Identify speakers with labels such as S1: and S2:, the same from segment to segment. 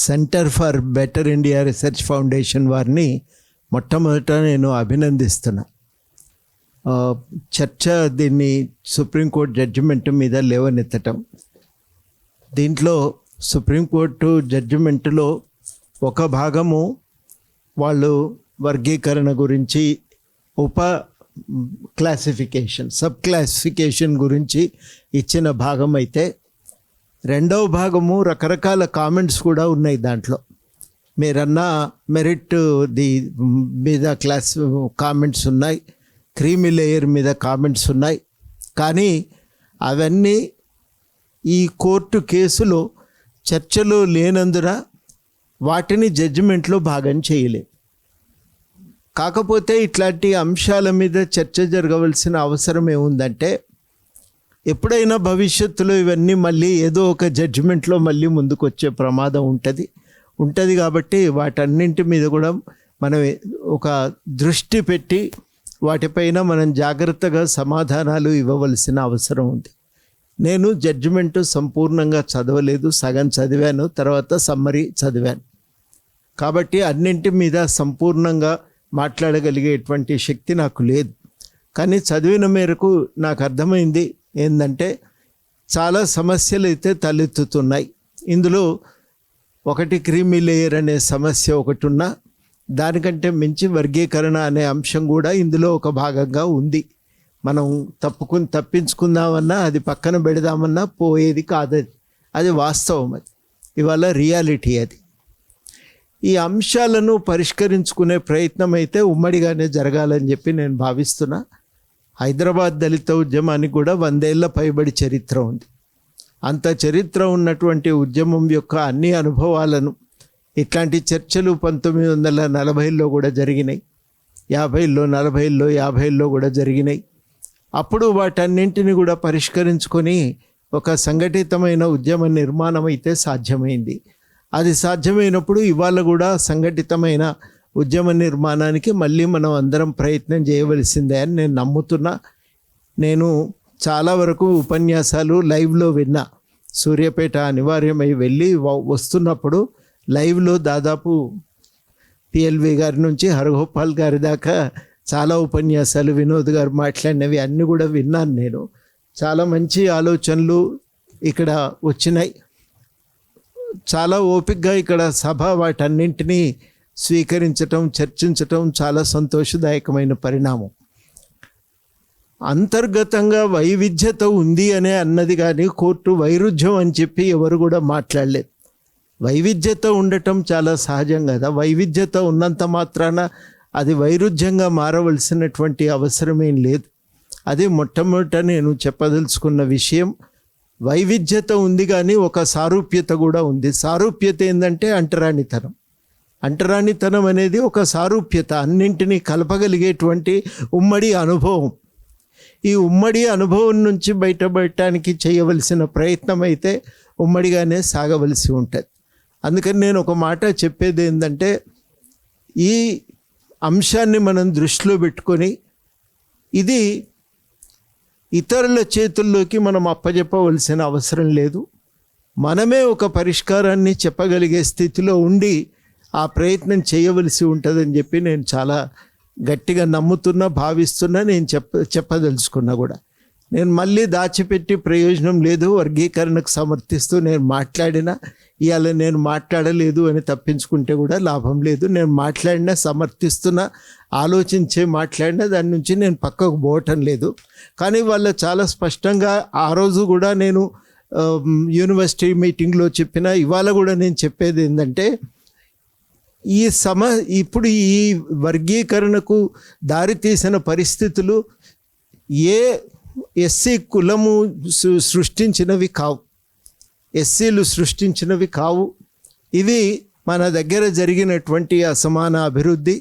S1: Centre for better India research foundation వారిని మొట్టమొదట నేను అభినందిస్తున్నా. చర్చ దీన్ని సుప్రీంకోర్టు జడ్జిమెంట్ మీద లేవనెత్తటం. దీంట్లో సుప్రీంకోర్టు జడ్జిమెంటులో ఒక భాగము వాళ్ళు వర్గీకరణ గురించి సబ్ క్లాసిఫికేషన్ గురించి ఇచ్చిన భాగం అయితే, రెండవ భాగము రకరకాల కామెంట్స్ కూడా ఉన్నాయి. దాంట్లో మీరన్నా మెరిట్ మీద కామెంట్స్ ఉన్నాయి, క్రీమీ లేయర్ మీద కామెంట్స్ ఉన్నాయి. కానీ అవన్నీ ఈ కోర్టు కేసులో చర్చలో లేనందున వాటిని జడ్జిమెంట్లో భాగం చేయలేదు. కాకపోతే ఇట్లాంటి అంశాల మీద చర్చ జరగవలసిన అవసరం ఏముందంటే, ఎప్పుడైనా భవిష్యత్తులో ఇవన్నీ మళ్ళీ ఏదో ఒక జడ్జిమెంట్లో మళ్ళీ ముందుకు వచ్చే ప్రమాదం ఉంటుంది కాబట్టి వాటన్నింటి మీద కూడా మనం ఒక దృష్టి పెట్టి వాటిపైన మనం జాగ్రత్తగా సమాధానాలు ఇవ్వవలసిన అవసరం ఉంది. నేను జడ్జిమెంట్ సంపూర్ణంగా చదవలేదు, సగం చదివాను, తర్వాత సమ్మరీ చదివాను. కాబట్టి అన్నింటి మీద సంపూర్ణంగా మాట్లాడగలిగేటువంటి శక్తి నాకు లేదు. కానీ చదివిన మేరకు నాకు అర్థమైంది ఏంటంటే, చాలా సమస్యలు అయితే తలెత్తుతున్నాయి. ఇందులో ఒకటి క్రీమీ లేయర్ అనే సమస్య ఒకటి ఉన్నా, దానికంటే మించి వర్గీకరణ అనే అంశం కూడా ఇందులో ఒక భాగంగా ఉంది. మనం తప్పించుకుందామన్నా, అది పక్కన పెడదామన్నా పోయేది కాదు. అది వాస్తవం, అది ఇవాళ రియాలిటీ. అది ఈ అంశాలను పరిష్కరించుకునే ప్రయత్నం అయితే ఉమ్మడిగానే జరగాలని చెప్పి నేను భావిస్తున్నా. హైదరాబాద్ దళిత ఉద్యమానికి కూడా 100 ఏళ్ల పైబడి చరిత్ర ఉంది. అంత చరిత్ర ఉన్నటువంటి ఉద్యమం యొక్క అన్ని అనుభవాలను ఇట్లాంటి చర్చలు 1940లో కూడా జరిగినాయి, 50లో, 40లో, 50లో కూడా జరిగినాయి. అప్పుడు వాటన్నింటిని కూడా పరిష్కరించుకొని ఒక సంఘటితమైన ఉద్యమ నిర్మాణం అయితే సాధ్యమైంది. అది సాధ్యమైనప్పుడు ఇవాళ కూడా సంఘటితమైన ఉద్యమ నిర్మాణానికి మళ్ళీ మనం అందరం ప్రయత్నం చేయవలసిందే అని నేను నమ్ముతున్నా. నేను చాలా వరకు ఉపన్యాసాలు లైవ్లో విన్నా. సూర్యాపేట అనివార్యమై వెళ్ళి వస్తున్నప్పుడు లైవ్లో దాదాపు పిఎల్వి గారి నుంచి హరగోపాల్ గారి దాకా చాలా ఉపన్యాసాలు, వినోద్ గారు మాట్లాడినవి అన్నీ కూడా విన్నాను నేను. చాలా మంచి ఆలోచనలు ఇక్కడ వచ్చినాయి. చాలా ఓపికగా ఇక్కడ సభ వాటన్నింటినీ స్వీకరించటం, చర్చించటం చాలా సంతోషదాయకమైన పరిణామం. అంతర్గతంగా వైవిధ్యత ఉంది అనే అన్నది కానీ కోర్టు వైరుధ్యం అని చెప్పి ఎవరు కూడా మాట్లాడలేదు. వైవిధ్యత ఉండటం చాలా సహజం కదా. వైవిధ్యత ఉన్నంత మాత్రాన అది వైరుధ్యంగా మారవలసినటువంటి అవసరమేం లేదు. అది మొట్టమొదట నేను చెప్పదలుచుకున్న విషయం. వైవిధ్యత ఉంది కానీ ఒక సారూప్యత కూడా ఉంది. సారూప్యత ఏంటంటే అంటరానితనం. అంటరానితనం అనేది ఒక సారూప్యత, అన్నింటినీ కలపగలిగేటువంటి ఉమ్మడి అనుభవం. ఈ ఉమ్మడి అనుభవం నుంచి బయటపడటానికి చేయవలసిన ప్రయత్నం అయితే ఉమ్మడిగానే సాగవలసి ఉంటుంది. అందుకని నేను ఒక మాట చెప్పేది ఏంటంటే, ఈ అంశాన్ని మనం దృష్టిలో పెట్టుకొని ఇది ఇతరుల చేతుల్లోకి మనం అప్పచెప్పవలసిన అవసరం లేదు. మనమే ఒక పరిష్కారాన్ని చెప్పగలిగే స్థితిలో ఉండి ఆ ప్రయత్నం చేయవలసి ఉంటుందని చెప్పి నేను చాలా గట్టిగా నమ్ముతున్నా, భావిస్తున్నా. నేను చెప్పదలుచుకున్నా కూడా. నేను మళ్ళీ దాచిపెట్టి ప్రయోజనం లేదు. వర్గీకరణకు సమర్థిస్తూ నేను మాట్లాడినా, ఇవాళ నేను మాట్లాడలేదు అని తప్పించుకుంటే కూడా లాభం లేదు. నేను మాట్లాడినా, సమర్థిస్తున్నా, ఆలోచించే మాట్లాడినా దాని నుంచి నేను పక్కకు పోవటం లేదు. కానీ వాళ్ళు చాలా స్పష్టంగా ఆ రోజు కూడా నేను యూనివర్సిటీ మీటింగ్లో చెప్పిన, ఇవాళ కూడా నేను చెప్పేది ఏంటంటే, ఇప్పుడు ఈ వర్గీకరణకు దారితీసిన పరిస్థితులు ఏ ఎస్సీ కులము సృష్టించినవి కావు, ఎస్సీలు సృష్టించినవి కావు. ఇవి మన దగ్గర జరిగినటువంటి అసమాన అభివృద్ధి,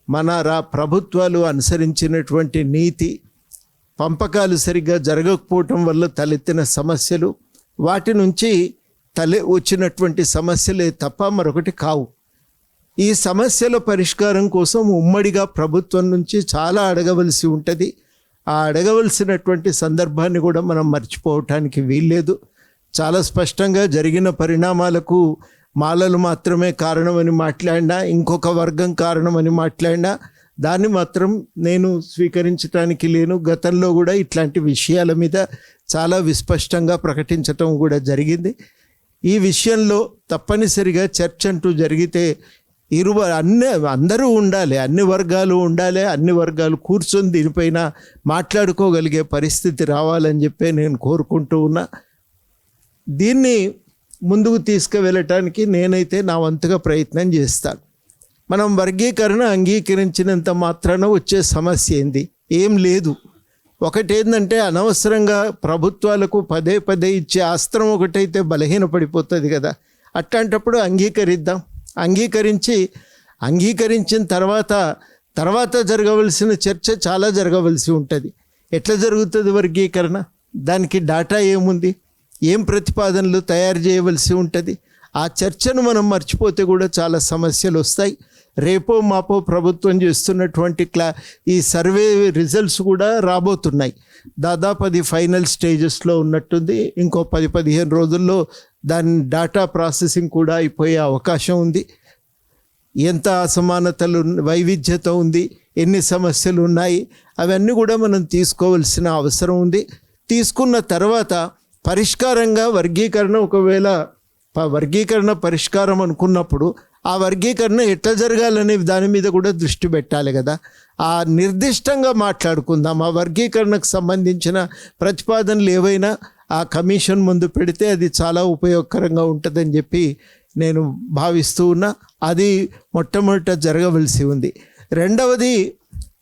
S1: మన ప్రభుత్వాలు అనుసరించినటువంటి నీతి, పంపకాలు సరిగ్గా జరగకపోవటం వల్ల తలెత్తిన సమస్యలు, వాటి నుంచి వచ్చినటువంటి సమస్యలే తప్ప మరొకటి కావు. ఈ సమస్యల పరిష్కారం కోసం ఉమ్మడిగా ప్రభుత్వం నుంచి చాలా అడగవలసి ఉంటుంది. ఆ అడగవలసినటువంటి సందర్భాన్ని కూడా మనం మర్చిపోవటానికి వీల్లేదు. చాలా స్పష్టంగా జరిగిన పరిణామాలకు మాలలు మాత్రమే కారణమని మాట్లాడినా, ఇంకొక వర్గం కారణమని మాట్లాడినా దాన్ని మాత్రం నేను స్వీకరించడానికి లేను. గతంలో కూడా ఇట్లాంటి విషయాల మీద చాలా విస్పష్టంగా ప్రకటించటం కూడా జరిగింది. ఈ విషయంలో తప్పనిసరిగా చర్చ అంటూ జరిగితే అందరూ ఉండాలి, అన్ని వర్గాలు ఉండాలి, అన్ని వర్గాలు కూర్చొని దీనిపైన మాట్లాడుకోగలిగే పరిస్థితి రావాలని చెప్పి నేను కోరుకుంటూ ఉన్నా. దీన్ని ముందుకు తీసుకువెళ్ళటానికి నేనైతే నా వంతుగా ప్రయత్నం చేస్తాను. మనం వర్గీకరణ అంగీకరించినంత మాత్రాన వచ్చే సమస్య ఏంది? ఏం లేదు. ఒకటేందంటే అనవసరంగా ప్రభుత్వాలకు పదే పదే ఇచ్చే అస్త్రం ఒకటైతే బలహీనపడిపోతుంది కదా. అట్లాంటప్పుడు అంగీకరించిన తర్వాత జరగవలసిన చర్చ చాలా జరగవలసి ఉంటుంది. ఎట్లా జరుగుతుంది వర్గీకరణ? దానికి డాటా ఏముంది? ఏం ప్రతిపాదనలు తయారు చేయవలసి ఉంటుంది? ఆ చర్చను మనం మర్చిపోతే కూడా చాలా సమస్యలు వస్తాయి. రేపో మాపో ప్రభుత్వం చేస్తున్నటువంటి ఈ సర్వే రిజల్ట్స్ కూడా రాబోతున్నాయి. దాదాపు అది ఫైనల్ స్టేజెస్లో ఉన్నట్టుంది. ఇంకో 10-15 రోజుల్లో దాని డాటా ప్రాసెసింగ్ కూడా అయిపోయే అవకాశం ఉంది. ఎంత అసమానతలు, వైవిధ్యత ఉంది, ఎన్ని సమస్యలు ఉన్నాయి, అవన్నీ కూడా మనం తీసుకోవాల్సిన అవసరం ఉంది. తీసుకున్న తర్వాత పరిష్కారంగా వర్గీకరణ పరిష్కారం అనుకున్నప్పుడు ఆ వర్గీకరణ ఎట్లా జరగాలనే దాని మీద కూడా దృష్టి పెట్టాలి కదా. ఆ నిర్దిష్టంగా మాట్లాడుకుందాం. ఆ వర్గీకరణకు సంబంధించిన ప్రతిపాదనలు ఏవైనా ఆ కమిషన్ ముందు పెడితే అది చాలా ఉపయోగకరంగా ఉంటుందని చెప్పి నేను భావిస్తూ ఉన్నా. అది మొట్టమొదట జరగవలసి ఉంది. రెండవది,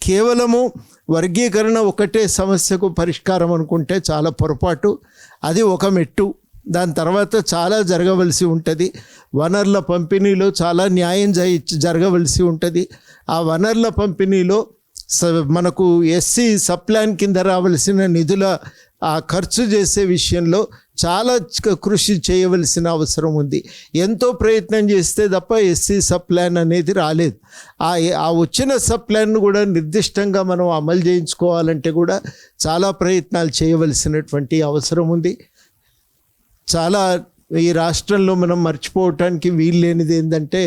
S1: కేవలము వర్గీకరణ ఒకటే సమస్యకు పరిష్కారం అనుకుంటే చాలా పొరపాటు. అది ఒక మెట్టు. దాని తర్వాత చాలా జరగవలసి ఉంటుంది. వనరుల పంపిణీలో చాలా న్యాయం జరగవలసి ఉంటుంది. ఆ వనరుల పంపిణీలో మనకు ఎస్సీ సప్లాన్ కింద రావలసిన నిధుల ఆ ఖర్చు చేసే విషయంలో చాలా కృషి చేయవలసిన అవసరం ఉంది. ఎంతో ప్రయత్నం చేస్తే తప్ప ఎస్సీ సప్లాన్ అనేది రాలేదు. ఆ వచ్చిన సప్లాన్ను కూడా నిర్దిష్టంగా మనం అమలు చేయించుకోవాలంటే కూడా చాలా ప్రయత్నాలు చేయవలసినటువంటి అవసరం ఉంది. చాలా ఈ రాష్ట్రంలో మనం మర్చిపోవటానికి వీల్లేనిది ఏంటంటే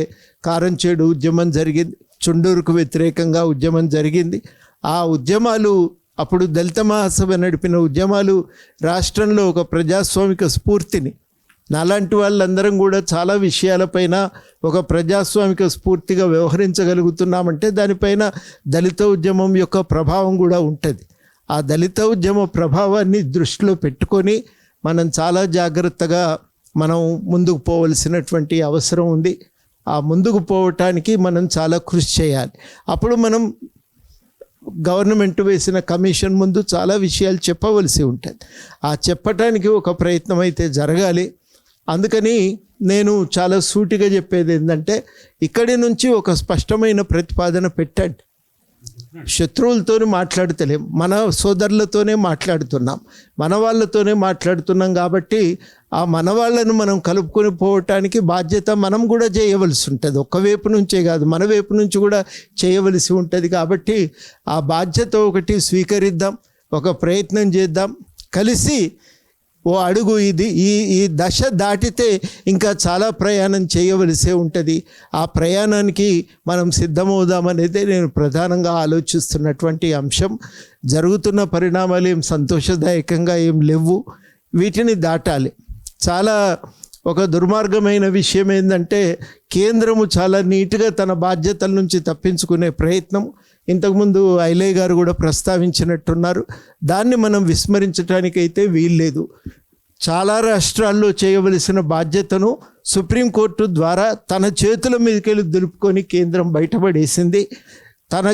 S1: కారంచేడు ఉద్యమం జరిగింది. చుండూరుకు వ్యతిరేకంగా ఉద్యమం జరిగింది. ఆ ఉద్యమాలు అప్పుడు దళిత మహాసభ నడిపిన ఉద్యమాలు రాష్ట్రంలో ఒక ప్రజాస్వామిక స్ఫూర్తిని, నాలాంటి వాళ్ళందరం కూడా చాలా విషయాలపైన ఒక ప్రజాస్వామిక స్ఫూర్తిగా వ్యవహరించగలుగుతున్నామంటే దానిపైన దళిత ఉద్యమం యొక్క ప్రభావం కూడా ఉంటుంది. ఆ దళిత ఉద్యమ ప్రభావాన్ని దృష్టిలో పెట్టుకొని మనం చాలా జాగ్రత్తగా మనం ముందుకు పోవలసినటువంటి అవసరం ఉంది. ఆ ముందుకు పోవటానికి మనం చాలా కృషి చేయాలి. అప్పుడు మనం గవర్నమెంట్ వేసిన కమిషన్ ముందు చాలా విషయాలు చెప్పవలసి ఉంటుంది. ఆ చెప్పటానికి ఒక ప్రయత్నం అయితే జరగాలి. అందుకని నేను చాలా సూటిగా చెప్పేది ఏంటంటే, ఇక్కడి నుంచి ఒక స్పష్టమైన ప్రతిపాదన పెట్టండి. శత్రువులతోనే మాట్లాడతలేం, మన సోదరులతోనే మాట్లాడుతున్నాం, మన వాళ్ళతోనే మాట్లాడుతున్నాం. కాబట్టి ఆ మన వాళ్ళను మనం కలుపుకొని పోవటానికి బాధ్యత మనం కూడా చేయవలసి ఉంటుంది. ఒక్క వైపు నుంచే కాదు, మన వైపు నుంచి కూడా చేయవలసి ఉంటుంది. కాబట్టి ఆ బాధ్యత ఒకటి స్వీకరిద్దాం, ఒక ప్రయత్నం చేద్దాం, కలిసి ఓ అడుగు ఈ దశ దాటితే ఇంకా చాలా ప్రయాణం చేయవలసే ఉంటుంది. ఆ ప్రయాణానికి మనం సిద్ధమవుదామనేదే నేను ప్రధానంగా ఆలోచిస్తున్నటువంటి అంశం. జరుగుతున్న పరిణామాలు ఏం సంతోషదాయకంగా ఏం లేవు, వీటిని దాటాలి. చాలా ఒక దుర్మార్గమైన విషయం ఏంటంటే, కేంద్రము చాలా నీట్గా తన బాధ్యతల నుంచి తప్పించుకునే ప్రయత్నం ఇంతకుముందు ఐలయ్య గారు కూడా ప్రస్తావించినట్టున్నారు. దాన్ని మనం విస్మరించడానికైతే వీల్లేదు. చాలా రాష్ట్రాల్లో చేయవలసిన బాధ్యతను సుప్రీంకోర్టు ద్వారా తన చేతుల మీదకెళ్ళి దులుపుకొని కేంద్రం బయటపడేసింది. తాను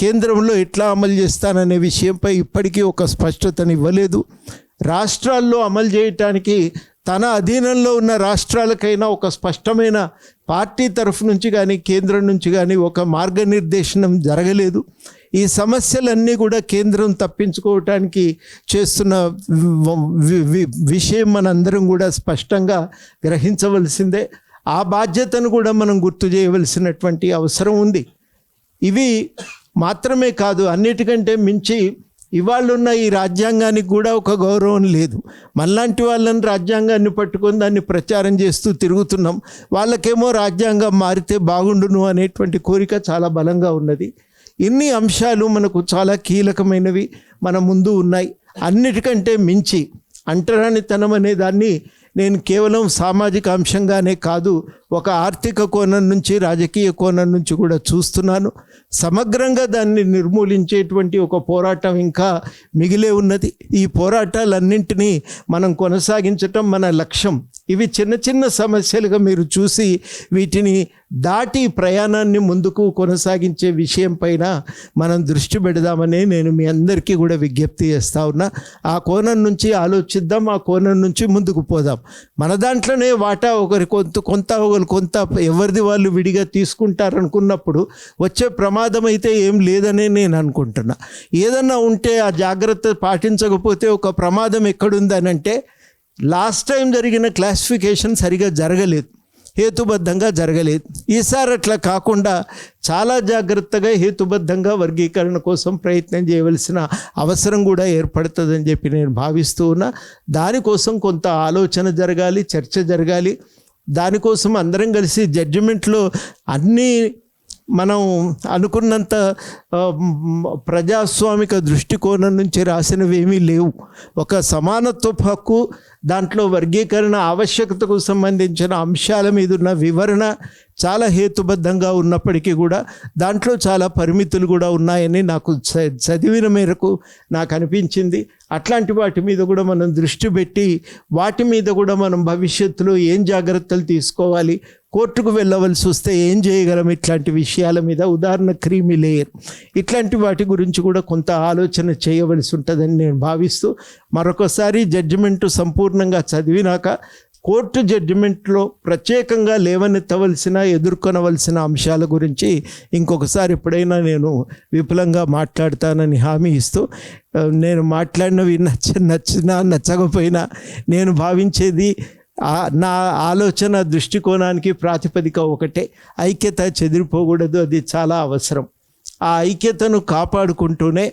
S1: కేంద్రంలో ఎట్లా అమలు చేస్తాననే విషయంపై ఇప్పటికీ ఒక స్పష్టతను ఇవ్వలేదు. రాష్ట్రాల్లో అమలు చేయటానికి తన అధీనంలో ఉన్న రాష్ట్రాలకైనా ఒక స్పష్టమైన పార్టీ తరఫు నుంచి కానీ కేంద్రం నుంచి కానీ ఒక మార్గనిర్దేశనం జరగలేదు. ఈ సమస్యలన్నీ కూడా కేంద్రం తప్పించుకోవటానికి చేస్తున్న విషయం మనందరం కూడా స్పష్టంగా గ్రహించవలసిందే. ఆ బాధ్యతను కూడా మనం గుర్తు చేయవలసినటువంటి అవసరం ఉంది. ఇవి మాత్రమే కాదు, అన్నిటికంటే మించి ఇవాళున్న ఈ రాజ్యాంగానికి కూడా ఒక గౌరవం లేదు. మనలాంటి వాళ్ళని రాజ్యాంగాన్ని పట్టుకొని దాన్ని ప్రచారం చేస్తూ తిరుగుతున్నాం. వాళ్ళకేమో రాజ్యాంగం మారితే బాగుండును అనేటువంటి కోరిక చాలా బలంగా ఉన్నది. ఇన్ని అంశాలు మనకు చాలా కీలకమైనవి మన ముందు ఉన్నాయి. అన్నిటికంటే మించి అంటరానితనం అనే దాన్ని నేను కేవలం సామాజిక అంశంగానే కాదు, ఒక ఆర్థిక కోణం నుంచి, రాజకీయ కోణం నుంచి కూడా చూస్తున్నాను. సమగ్రంగా దాన్ని నిర్మూలించేటువంటి ఒక పోరాటం ఇంకా మిగిలే ఉన్నది. ఈ పోరాటాలన్నింటినీ మనం కొనసాగించటం మన లక్ష్యం. ఇవి చిన్న చిన్న సమస్యలుగా మీరు చూసి వీటిని దాటి ప్రయాణాన్ని ముందుకు కొనసాగించే విషయం పైన మనం దృష్టి పెడదామని నేను మీ అందరికీ కూడా విజ్ఞప్తి చేస్తా ఉన్నా. ఆ కోణం నుంచి ఆలోచిద్దాం, ఆ కోణం నుంచి ముందుకు పోదాం. మన దాంట్లోనే వాటా ఒకరి కొంత ఎవరిది వాళ్ళు విడిగా తీసుకుంటారనుకున్నప్పుడు వచ్చే ప్రమాదం అయితే ఏం లేదనే నేను అనుకుంటున్నా. ఏదన్నా ఉంటే ఆ జాగ్రత్త పాటించకపోతే ఒక ప్రమాదం ఎక్కడుందనంటే, లాస్ట్ టైం జరిగిన క్లాసిఫికేషన్ సరిగా జరగలేదు, హేతుబద్ధంగా జరగలేదు. ఈసారి అట్లా కాకుండా చాలా జాగ్రత్తగా హేతుబద్ధంగా వర్గీకరణ కోసం ప్రయత్నం చేయవలసిన అవసరం కూడా ఏర్పడుతుందని చెప్పి నేను భావిస్తూ ఉన్నా. దానికోసం కొంత ఆలోచన జరగాలి, చర్చ జరగాలి. దానికోసం అందరం కలిసి జడ్జిమెంట్లో అన్నీ మనం అనుకున్నంత ప్రజాస్వామిక దృష్టికోణం నుంచి రాసినవి ఏమీ లేవు. ఒక సమానత్వపు హక్కు, దాంట్లో వర్గీకరణ ఆవశ్యకతకు సంబంధించిన అంశాల మీద ఉన్న వివరణ చాలా హేతుబద్ధంగా ఉన్నప్పటికీ కూడా దాంట్లో చాలా పరిమితులు కూడా ఉన్నాయని నాకు చదివిన మేరకు నాకు అనిపించింది. అట్లాంటి వాటి మీద కూడా మనం దృష్టి పెట్టి వాటి మీద కూడా మనం భవిష్యత్తులో ఏం జాగ్రత్తలు తీసుకోవాలి, కోర్టుకు వెళ్ళవలసి వస్తే ఏం చేయగలం, ఇట్లాంటి విషయాల మీద, ఉదాహరణ క్రీమీ లేయర్, ఇట్లాంటి వాటి గురించి కూడా కొంత ఆలోచన చేయవలసి ఉంటుందని నేను భావిస్తూ, మరొకసారి జడ్జిమెంటు సంపూర్ణంగా చదివినాక కోర్టు జడ్జిమెంట్లో ప్రత్యేకంగా లేవనెత్తవలసిన, ఎదుర్కొనవలసిన అంశాల గురించి ఇంకొకసారి ఎప్పుడైనా నేను విపులంగా మాట్లాడతానని హామీ ఇస్తూ, నేను మాట్లాడినవి నచ్చినా నచ్చకపోయినా నేను భావించేది నా ఆలోచన దృష్టికోణానికి ప్రాతిపదిక ఒకటే, ఐక్యత చెదిరిపోకూడదు, అది చాలా అవసరం. ఆ ఐక్యతను కాపాడుకుంటూనే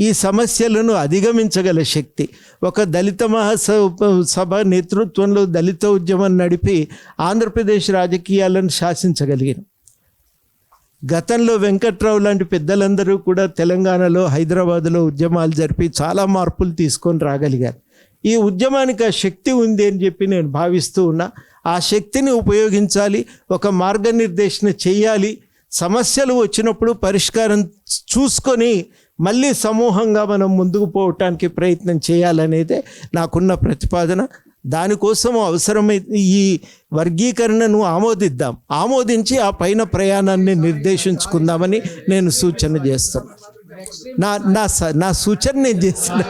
S1: ఈ సమస్యలను అధిగమించగల శక్తి, ఒక దళిత మహాసభ నేతృత్వంలో దళిత ఉద్యమం నడిపి ఆంధ్రప్రదేశ్ రాజకీయాలను శాసించగలిగాను. గతంలో వెంకట్రావు లాంటి పెద్దలందరూ కూడా తెలంగాణలో, హైదరాబాదులో ఉద్యమాలు జరిపి చాలా మార్పులు తీసుకొని రాగలిగారు. ఈ ఉద్యమానికి ఆ శక్తి ఉంది అని చెప్పి నేను భావిస్తూ ఉన్నా. ఆ శక్తిని ఉపయోగించాలి, ఒక మార్గనిర్దేశన చేయాలి. సమస్యలు వచ్చినప్పుడు పరిష్కారం చూసుకొని మళ్ళీ సమూహంగా మనం ముందుకు పోవటానికి ప్రయత్నం చేయాలనేదే నాకున్న ప్రతిపాదన. దానికోసం అవసరమైతే ఈ వర్గీకరణను ఆమోదించి ఆ పైన ప్రయాణాన్ని నిర్దేశించుకుందామని నేను సూచన చేస్తాను. నా సూచన నేను చేసిన